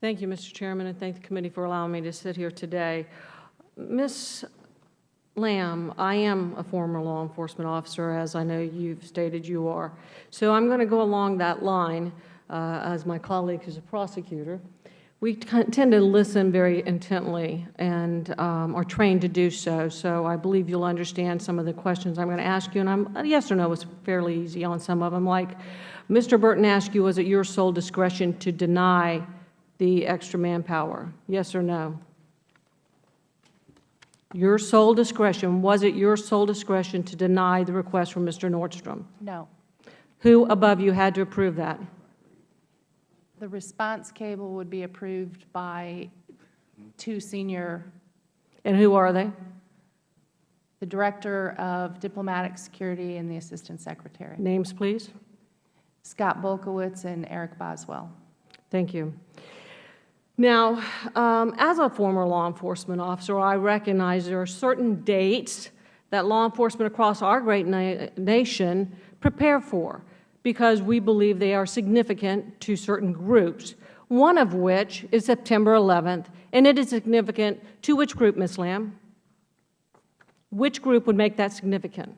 Thank you, Mr. Chairman, and thank the committee for allowing me to sit here today. Ms. Lamb, I am a former law enforcement officer, as I know you've stated you are. So I'm going to go along that line, as my colleague is a prosecutor. We tend to listen very intently and are trained to do so. So I believe you'll understand some of the questions I'm going to ask you. And yes or no is fairly easy on some of them. Like Mr. Burton asked you, was it your sole discretion to deny the extra manpower? Yes or no? Your sole discretion. Was it your sole discretion to deny the request from Mr. Nordstrom? No. Who above you had to approve that? The response cable would be approved by two senior. And who are they? The Director of Diplomatic Security and the Assistant Secretary. Names, please. Scott Bolkowitz and Eric Boswell. Thank you. Now, as a former law enforcement officer, I recognize there are certain dates that law enforcement across our great nation prepare for, because we believe they are significant to certain groups, one of which is September 11th, and it is significant to which group, Ms. Lamb? Which group would make that significant?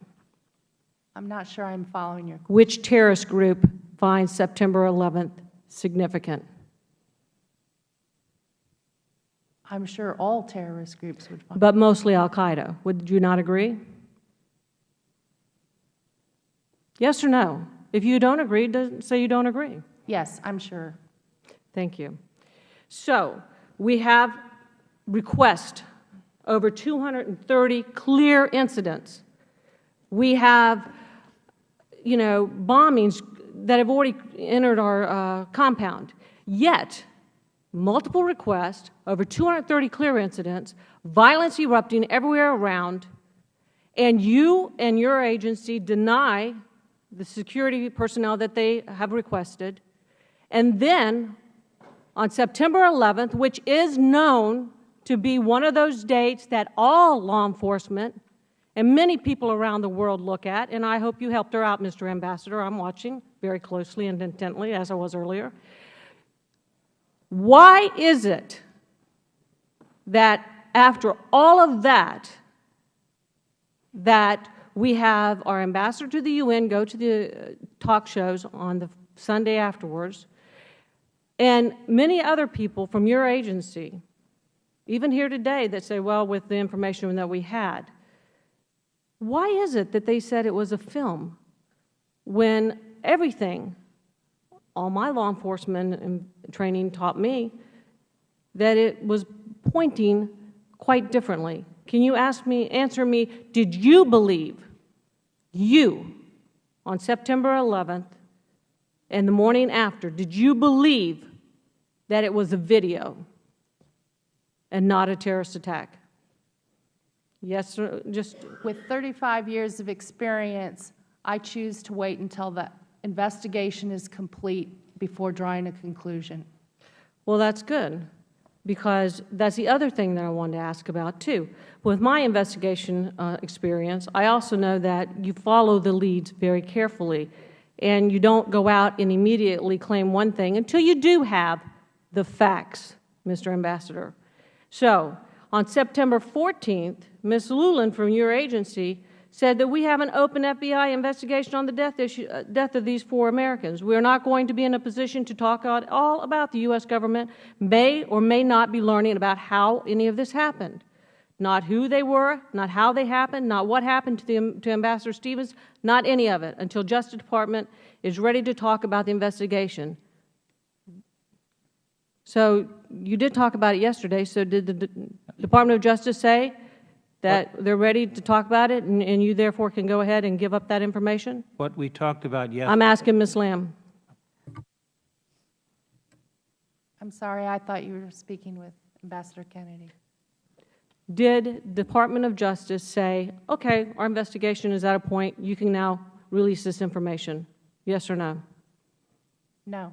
I'm not sure I'm following your question. Which terrorist group finds September 11th significant? I'm sure all terrorist groups would find. But mostly al-Qaeda. Would you not agree? Yes or no? If you don't agree, say you don't agree. Yes, I'm sure. Thank you. So we have requests over 230 clear incidents. We have, bombings that have already entered our compound. Yet, multiple requests, over 230 clear incidents, violence erupting everywhere around, and you and your agency deny the security personnel that they have requested. And then, on September 11th, which is known to be one of those dates that all law enforcement and many people around the world look at, and I hope you helped her out, Mr. Ambassador. I'm watching very closely and intently, as I was earlier. Why is it that after all of that, that we have our ambassador to the UN go to the talk shows on the Sunday afterwards, and many other people from your agency, even here today, that say, well, with the information that we had, why is it that they said it was a film when everything, all my law enforcement and training taught me, that it was pointing quite differently? Can you answer me, did you believe, on September 11th and the morning after, did you believe that it was a video and not a terrorist attack? Yes, sir, just. With 35 years of experience, I choose to wait until the investigation is complete before drawing a conclusion. Well, that's good, because that's the other thing that I wanted to ask about, too. With my investigation experience, I also know that you follow the leads very carefully, and you don't go out and immediately claim one thing until you do have the facts, Mr. Ambassador. So, on September 14th, Ms. Lulin from your agency said that we have an open FBI investigation on the death of these 4 Americans. We are not going to be in a position to talk at all about the U.S. government may or may not be learning about how any of this happened. Not who they were, not how they happened, not what happened to Ambassador Stevens, not any of it, until Justice Department is ready to talk about the investigation. So you did talk about it yesterday, so did the Department of Justice say that they're ready to talk about it, and you therefore can go ahead and give up that information? What we talked about yesterday. I'm asking Ms. Lamb. I'm sorry, I thought you were speaking with Ambassador Kennedy. Did Department of Justice say, okay, our investigation is at a point, you can now release this information? Yes or no? No.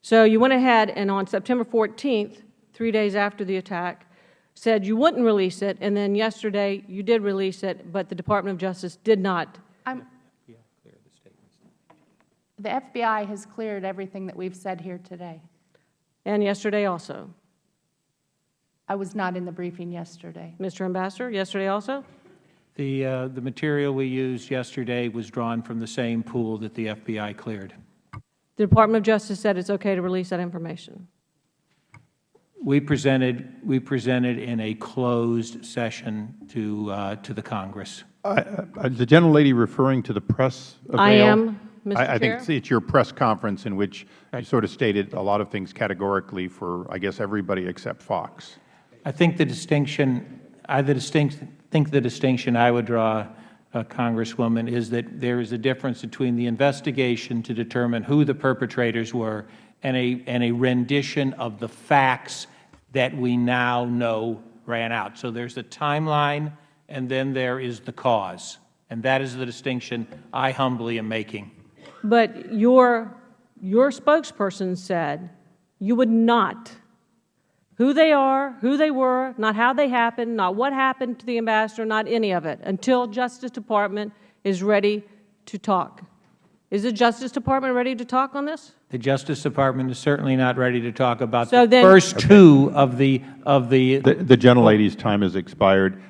So you went ahead and on September 14th, 3 days after the attack, said you wouldn't release it, and then yesterday you did release it, but the Department of Justice did not. The FBI has cleared everything that we've said here today. And yesterday also. I was not in the briefing yesterday. Mr. Ambassador, yesterday also? The material we used yesterday was drawn from the same pool that the FBI cleared. The Department of Justice said it's okay to release that information. We presented in a closed session to the Congress. Is the gentlelady referring to the press avail? I am, Mr. I Chair. think it's your press conference in which you sort of stated a lot of things categorically for, I guess, everybody except Fox. I think the distinction, I think the distinction I would draw, Congresswoman, is that there is a difference between the investigation to determine who the perpetrators were and a rendition of the facts that we now know ran out. So there's a timeline, and then there is the cause. And that is the distinction I humbly am making. But your spokesperson said you would not, who they are, who they were, not how they happened, not what happened to the ambassador, not any of it, until Justice Department is ready to talk. Is the Justice Department ready to talk on this? The Justice Department is certainly not ready to talk about So the then- first two of the The gentlelady's time has expired.